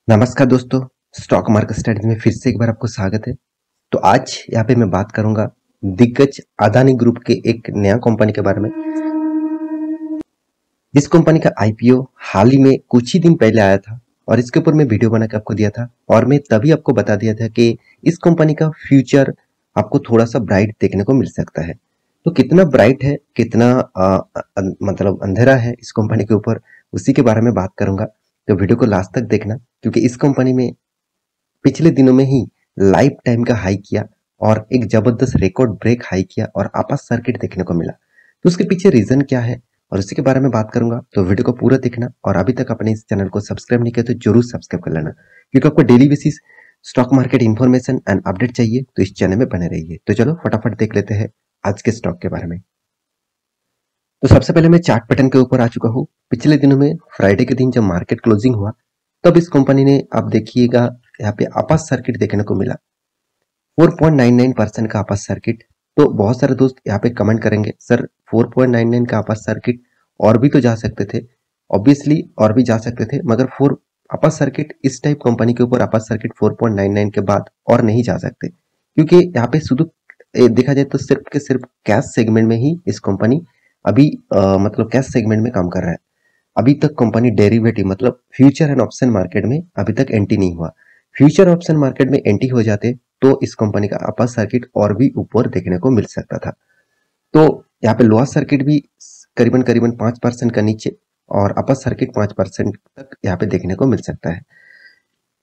नमस्कार दोस्तों, stock market studies में फिर से एक बार आपको स्वागत है। तो आज यहाँ पे मैं बात करूंगा दिग्गज अदानी ग्रुप के एक नया कंपनी के बारे में। इस कंपनी का आईपीओ हाल ही में कुछ ही दिन पहले आया था और इसके ऊपर मैं वीडियो बना के आपको दिया था और मैं तभी आपको बता दिया था कि इस कंपनी का फ्यूचर आपको थोड़ा सा ब्राइट देखने को मिल सकता है। तो कितना ब्राइट है, कितना मतलब अंधेरा है इस कंपनी के ऊपर, उसी के बारे में बात करूंगा। तो वीडियो को लास्ट तक देखना, क्योंकि इस कंपनी में पिछले दिनों में ही लाइफ टाइम का हाई किया और एक जबरदस्त रिकॉर्ड ब्रेक हाई किया और आपस सर्किट देखने को मिला। तो उसके पीछे रीजन क्या है और उसी के बारे में बात करूंगा। तो वीडियो को पूरा देखना और अभी तक अपने इस चैनल को सब्सक्राइब नहीं किया तो जरूर सब्सक्राइब कर लेना, क्योंकि आपको daily basis stock market information and update चाहिए तो इस चैनल में बने रहिए। तो चलो फटाफट देख लेते हैं आज के स्टॉक के बारे में। तो सबसे पहले मैं चार्ट पैटर्न के ऊपर आ चुका हूँ। पिछले दिनों में फ्राइडे के दिन जब मार्केट क्लोजिंग हुआ तब इस कंपनी ने, आप देखिएगा यहाँ पे आपस सर्किट देखने को मिला, 4.99% का आपस सर्किट। तो बहुत सारे दोस्त यहाँ पे कमेंट करेंगे, सर 4.99 का आपस सर्किट और भी तो जा सकते थे। ऑब्वियसली और भी जा सकते थे, मगर फोर आपस सर्किट इस टाइप कंपनी के ऊपर आपस सर्किट 4.99 के बाद और नहीं जा सकते, क्योंकि यहाँ पे शुद्ध देखा जाए तो सिर्फ के सिर्फ कैश सेगमेंट में ही इस कंपनी अभी मतलब कैश सेगमेंट में काम कर रहा है। अभी तक कंपनी डेरिवेटिव मतलब फ्यूचर एंड ऑप्शन मार्केट में अभी तक एंट्री नहीं हुआ। फ्यूचर ऑप्शन मार्केट में एंट्री हो जाते तो इस कंपनी का अपर सर्किट और भी ऊपर देखने को मिल सकता था। तो यहाँ पे लोअर सर्किट भी करीबन करीबन 5% का नीचे और अपर सर्किट 5% तक यहाँ पे देखने को मिल सकता है।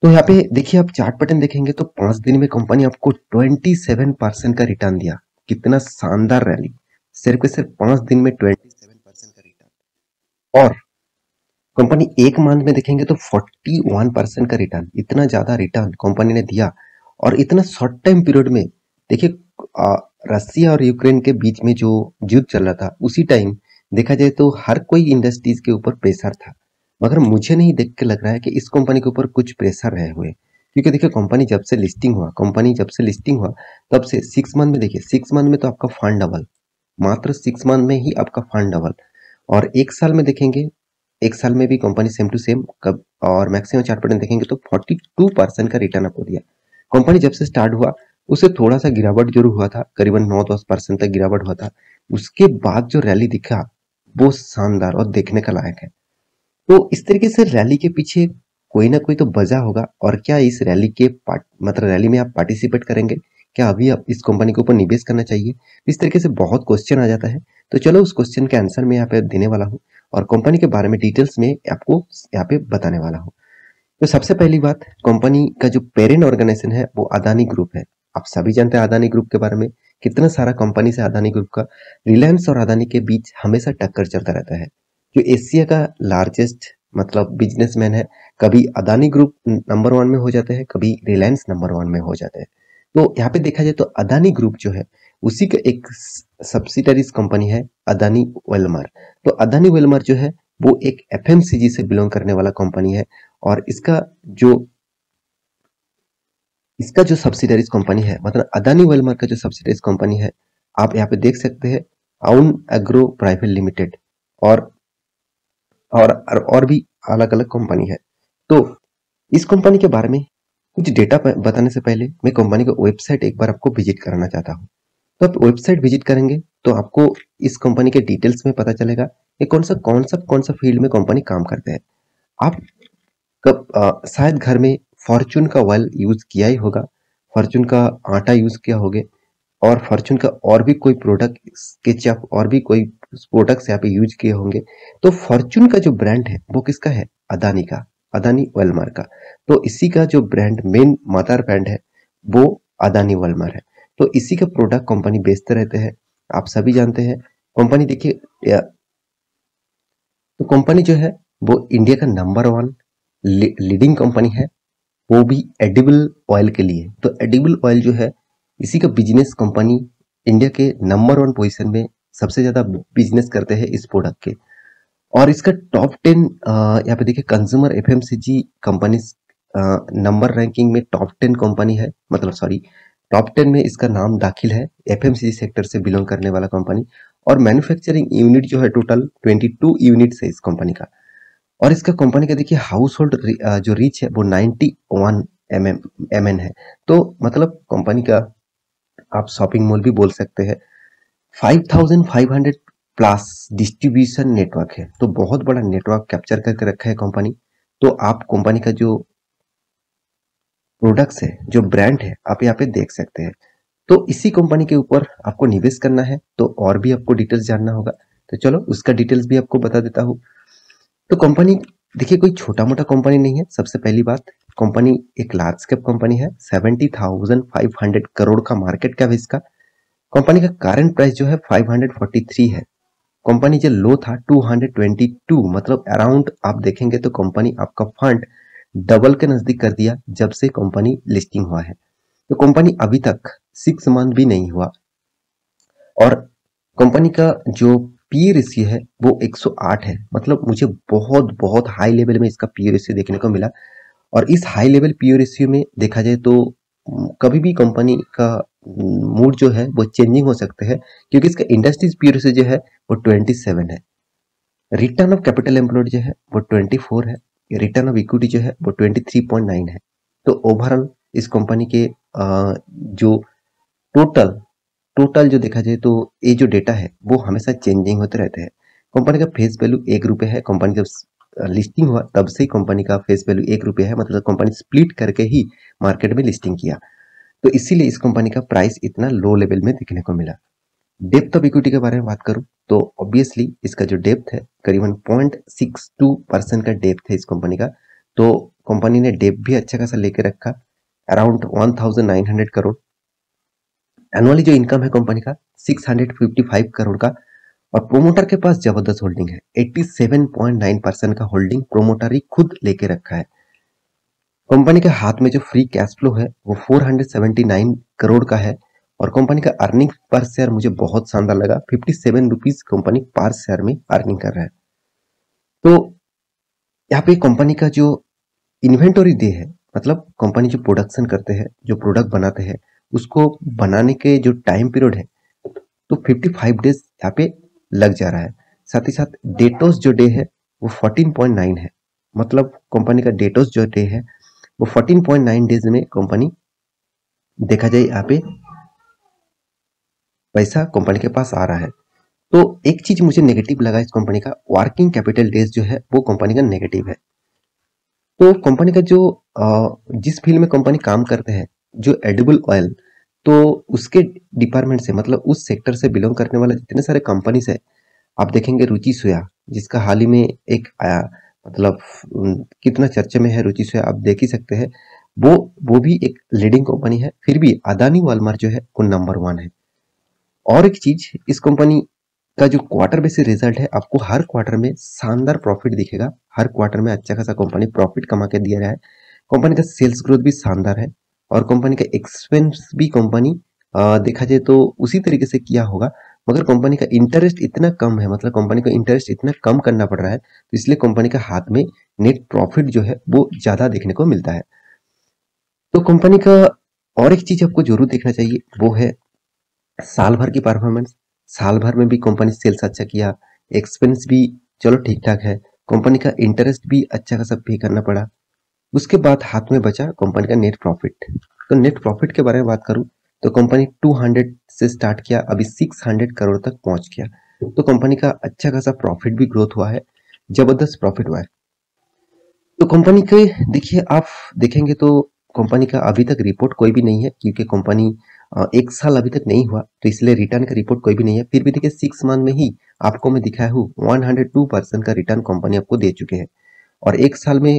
तो यहाँ पे देखिए, आप चार्ट पैटर्न देखेंगे तो 5 दिन में कंपनी आपको 27% का रिटर्न दिया। कितना शानदार रैली, सिर्फ के सिर्फ 5 दिन में 27% का रिटर्न। और कंपनी एक मंथ में देखेंगे तो 41% का रिटर्न, इतना ज्यादा रिटर्न कंपनी ने दिया। और इतना शॉर्ट टाइम पीरियड में देखिए, रसिया और यूक्रेन के बीच में जो युद्ध चल रहा था उसी टाइम देखा जाए तो हर कोई इंडस्ट्रीज के ऊपर प्रेशर था, मगर मुझे नहीं देख के लग रहा है कि इस कंपनी के ऊपर कुछ प्रेशर रहे हुए। क्योंकि देखिए, कंपनी जब से लिस्टिंग हुआ तब से 6 मंथ में देखिए, 6 मंथ में तो आपका फंड डबल, मात्र 6 मंथ में ही आपका फंड डबल। और एक साल में देखेंगे, एक साल में भी कंपनी सेम टू सेम कब और मैक्सिमम चार्ट पैटर्न देखेंगे तो 42% का रिटर्न आपको दिया। कंपनी जब से स्टार्ट हुआ उसे थोड़ा सा गिरावट जरूर हुआ था, करीबन 9-10% तक गिरावट हुआ था। उसके बाद जो रैली दिखा वो शानदार और देखने का लायक है। तो इस तरीके से रैली के पीछे कोई ना कोई तो वजह होगा। और क्या इस रैली के मतलब रैली में आप पार्टिसिपेट करेंगे? क्या अभी आप इस कंपनी के ऊपर निवेश करना चाहिए? इस तरीके से बहुत क्वेश्चन आ जाता है। तो चलो उस क्वेश्चन के आंसर मैं यहाँ पे देने वाला हूँ और कंपनी के बारे में डिटेल्स में आपको यहाँ पे बताने वाला हूँ। तो सबसे पहली बात, कंपनी का जो पेरेंट ऑर्गेनाइजेशन है वो अदानी ग्रुप है। आप सभी जानते हैं अदानी ग्रुप के बारे में, कितना सारा कंपनी से अदानी ग्रुप का, रिलायंस और अदानी के बीच हमेशा टक्कर चलता रहता है। जो एशिया का लार्जेस्ट मतलब बिजनेसमैन है, कभी अदानी ग्रुप नंबर 1 में हो जाते हैं, कभी रिलायंस नंबर 1 में हो जाते हैं। तो यहाँ पे देखा जाए तो अदानी ग्रुप जो है उसी का एक सब्सिडरीज कंपनी है अदानी वेलमर। तो अदानी वेलमर जो है वो एक एफएमसीजी से बिलोंग करने वाला कंपनी है। और जो इसका जो सब्सिडरीज कंपनी है, मतलब अदानी वेलमर का जो सब्सिडरीज कंपनी है, आप यहाँ पे देख सकते हैं आउन एग्रो प्राइवेट लिमिटेड और और भी अलग अलग कंपनी है। तो इस कंपनी के बारे में कुछ डेटा बताने से पहले मैं कंपनी का वेबसाइट एक बार आपको विजिट कराना चाहता हूँ। तो आप वेबसाइट विजिट करेंगे तो आपको इस कंपनी के डिटेल्स में पता चलेगा कि कौन सा फील्ड में कंपनी काम करते हैं। आप शायद घर में फॉर्चून का ऑयल यूज किया ही होगा, फॉर्चून का आटा यूज किया होगा और फॉर्चून का और भी कोई प्रोडक्ट, स्केचअप और भी कोई प्रोडक्ट्स यहाँ पे यूज किए होंगे। तो फॉर्चून का जो ब्रांड है वो किसका है? अदानी का, अदानी वेलमार का। तो इसी का जो ब्रांड मेन मदर ब्रांड है वो अदानी वेलमार है। तो इसी का प्रोडक्ट कंपनी बेचते रहते हैं, आप सभी जानते हैं। कंपनी देखिए, तो कंपनी जो है वो इंडिया का नंबर 1 लीडिंग कंपनी है, वो भी एडिबल ऑयल के लिए। तो एडिबल ऑयल जो है इसी का बिजनेस कंपनी इंडिया के नंबर 1 पोजीशन में सबसे ज्यादा बिजनेस करते हैं इस प्रोडक्ट के। और इसका टॉप 10 यहाँ पे देखिए consumer FMCG company number ranking में टॉप 10 कंपनी है, मतलब सॉरी टॉप 10 में इसका नाम दाखिल है, एफएमसीजी सेक्टर से बिलोंग करने वाला कंपनी। और मैन्युफैक्चरिंग यूनिट जो है टोटल 22 यूनिट्स है इस कंपनी का। और इसका कंपनी का देखिए हाउस होल्ड जो रीच है वो 91 एम एन है। तो मतलब कंपनी का आप शॉपिंग मॉल भी बोल सकते हैं। 5500 प्लस डिस्ट्रीब्यूशन नेटवर्क है, तो बहुत बड़ा नेटवर्क कैप्चर करके रखा है कंपनी। तो आप कंपनी का जो प्रोडक्ट्स है, जो ब्रांड है, आप यहाँ पे देख सकते हैं। तो इसी कंपनी के ऊपर आपको निवेश करना है, तो और भी आपको डिटेल्स जानना होगा, तो चलो उसका डिटेल्स भी आपको बता देता हूँ। तो कंपनी देखिए कोई छोटा मोटा कंपनी नहीं है। सबसे पहली बात, कंपनी एक लार्ज कैप कंपनी है। 70,500 करोड़ का मार्केट कैप है इसका। कंपनी का करंट प्राइस जो है 543 है। कंपनी जो लो था 222, मतलब अराउंड आप देखेंगे तो कंपनी आपका फंड डबल के नजदीक कर दिया जब से कंपनी लिस्टिंग हुआ है। तो कंपनी अभी तक 6 मंथ भी नहीं हुआ, और कंपनी का जो पी रेशियो है वो 108 है। मतलब मुझे बहुत बहुत हाई लेवल में इसका पी रेशियो देखने को मिला। और इस हाई लेवल पी रेशियो में देखा जाए तो कभी भी कंपनी का मूड जो है वो चेंजिंग हो सकते हैं, क्योंकि इसका इंडस्ट्रीज पी रेशियो जो है वो 27 है। रिटर्न ऑफ कैपिटल एम्प्लॉयड जो है वो 24 है। रिटर्न ऑफ इक्विटी जो है वो 23.9 है। तो ओवरऑल इस कंपनी के जो टोटल टोटल जो देखा जाए तो ये जो डेटा है वो हमेशा चेंजिंग होते रहते हैं। कंपनी का फेस वैल्यू 1 रुपये है। कंपनी जब लिस्टिंग हुआ तब से कंपनी का फेस वैल्यू 1 रुपये है, मतलब कंपनी स्प्लिट करके ही मार्केट में लिस्टिंग किया, तो इसीलिए इस कंपनी का प्राइस इतना लो लेवल में दिखने को मिला। डेप्थ ऑफ इक्विटी के बारे में बात करूं तो ऑब्वियसली इसका जो डेप्थ है करीबन 0.62% का डेप्थ है इस कंपनी का। तो कंपनी ने डेप्थ भी अच्छा खासा लेके रखा, अराउंड 1900 करोड़। एनुअली जो इनकम है कंपनी का 655 करोड़ का। और प्रोमोटर के पास जबरदस्त होल्डिंग है, 87.9% का होल्डिंग प्रोमोटर ही खुद लेके रखा है। कंपनी के हाथ में जो फ्री कैश फ्लो है वो 479 करोड़ का है। और कंपनी का अर्निंग पर शेयर मुझे बहुत शानदार लगा, 57 रुपीज कंपनी पर शेयर में अर्निंग कर रहा है। तो यहाँ पे कंपनी का जो इन्वेंटरी डे है, मतलब कंपनी जो प्रोडक्शन करते हैं, जो प्रोडक्ट बनाते हैं, उसको बनाने के जो टाइम पीरियड है तो 55 डेज यहाँ पे लग जा रहा है। साथ ही साथ डेटोस जो डे है वो 14.9 है। मतलब कंपनी का डेटोस जो डे है वो 14.9 डेज में कंपनी देखा जाए यहाँ पे पैसा कंपनी के पास आ रहा है। तो एक चीज मुझे नेगेटिव लगा इस कंपनी का, वर्किंग कैपिटल डेज जो है वो कंपनी का नेगेटिव है। तो कंपनी का जो जिस फील्ड में कंपनी काम करते हैं, जो एडिबल ऑयल, तो उसके डिपार्टमेंट से, मतलब उस सेक्टर से बिलोंग करने वाले जितने सारे कंपनीज है, आप देखेंगे रुचि सोया, जिसका हाल ही में एक आया, मतलब कितना चर्चे में है रुचि सोया, आप देख ही सकते हैं। वो भी एक लीडिंग कंपनी है, फिर भी अदानी वालमार्ट जो है वो नंबर 1 है। और एक चीज, इस कंपनी का जो क्वार्टर बेसिस रिजल्ट है, आपको हर क्वार्टर में शानदार प्रॉफिट दिखेगा। हर क्वार्टर में अच्छा खासा कंपनी प्रॉफिट कमा के दिया रहा है। कंपनी का सेल्स ग्रोथ भी शानदार है, और कंपनी का एक्सपेंस भी कंपनी देखा जाए तो उसी तरीके से किया होगा, मगर कंपनी का इंटरेस्ट इतना कम है, मतलब कंपनी को इंटरेस्ट इतना कम करना पड़ रहा है, तो इसलिए कंपनी का हाथ में नेट प्रॉफिट जो है वो ज्यादा देखने को मिलता है। तो कंपनी का और एक चीज आपको जरूर देखना चाहिए, वो है साल भर की परफॉर्मेंस। साल भर में भी कंपनी सेल्स अच्छा किया, एक्सपेंस भी चलो ठीक ठाक है, कंपनी का इंटरेस्ट भी अच्छा खासा पे करना पड़ा, उसके बाद हाथ में बचा कंपनी का नेट प्रॉफिट। तो नेट प्रॉफिट के बारे में बात करूं तो कंपनी 200 से स्टार्ट किया, अभी 600 करोड़ तक पहुंच गया। तो कंपनी का अच्छा खासा प्रॉफिट भी ग्रोथ हुआ है, जबरदस्त प्रॉफिट हुआ है। तो कंपनी के देखिए आप देखेंगे तो कंपनी का अभी तक रिपोर्ट कोई भी नहीं है, क्योंकि कंपनी 1 साल अभी तक नहीं हुआ, तो इसलिए रिटर्न का रिपोर्ट कोई भी नहीं है। फिर भी देखिए 6 मंथ में ही आपको मैं दिखाया हूँ 102% का रिटर्न कंपनी आपको दे चुके हैं। और 1 साल में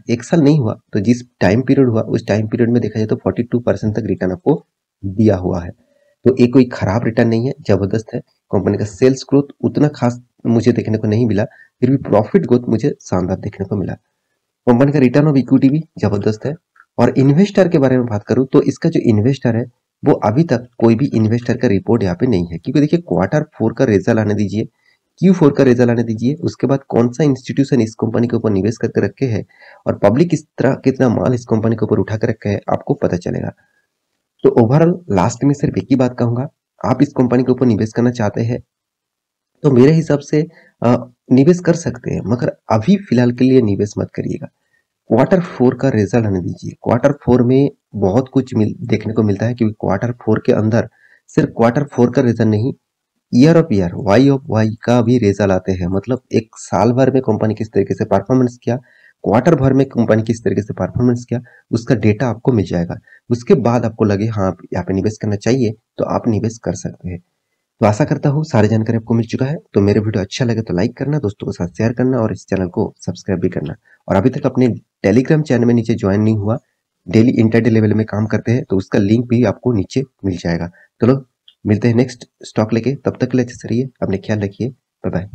1 साल नहीं हुआ तो जिस टाइम पीरियड हुआ उस टाइम पीरियड में देखा जाए तो 42% तक रिटर्न आपको दिया हुआ है। तो ये कोई खराब रिटर्न नहीं है, जबरदस्त है। कंपनी का सेल्स ग्रोथ उतना खास मुझे देखने को नहीं मिला, फिर भी प्रॉफिट ग्रोथ मुझे शानदार देखने को मिला। कंपनी का रिटर्न ऑफ इक्विटी भी जबरदस्त है। और इन्वेस्टर के बारे में बात करूं तो इसका जो इन्वेस्टर है वो अभी तक कोई भी इन्वेस्टर का रिपोर्ट यहाँ पे नहीं है, क्योंकि देखिए Q4 का रिजल्ट आने दीजिए, Q4 का रिजल्ट आने दीजिए, उसके बाद कौन सा इंस्टीट्यूशन इस कंपनी के ऊपर निवेश करके रखे हैं और पब्लिक किस तरह कितना माल इस कंपनी के ऊपर उठा कर रखे है, आपको पता चलेगा। तो ओवरऑल लास्ट में सिर्फ एक ही बात कहूंगा, आप इस कंपनी के ऊपर निवेश करना चाहते हैं तो मेरे हिसाब से निवेश कर सकते हैं, मगर अभी फिलहाल के लिए निवेश मत करिएगा। क्वार्टर फोर का रिजल्ट आने दीजिए। क्वार्टर फोर में बहुत कुछ देखने को मिलता है, क्योंकि क्वार्टर फोर के अंदर सिर्फ क्वार्टर फोर का रिजल्ट नहीं, year of year, Y of Y का भी रिजल्ट आते हैं। मतलब एक साल भर में कंपनी किस तरीके से परफॉर्मेंस किया, क्वार्टर भर में कंपनी किस तरीके से परफॉर्मेंस किया, उसका डेटा आपको मिल जाएगा। उसके बाद आपको लगे हाँ यहाँ पे निवेश करना चाहिए, तो आप निवेश कर सकते हैं। तो आशा करता हूँ सारी जानकारी आपको मिल चुका है। तो मेरे वीडियो अच्छा लगे तो लाइक करना, दोस्तों के साथ शेयर करना और इस चैनल को सब्सक्राइब भी करना। और अभी तक अपने टेलीग्राम चैनल में नीचे ज्वाइन नहीं हुआ, डेली इंटरडे लेवल में काम करते हैं, तो उसका लिंक भी आपको नीचे मिल जाएगा। चलो मिलते हैं नेक्स्ट स्टॉक लेके, तब तक के लिए अच्छे से रहिए, अपने ख्याल रखिए, बाय बाय।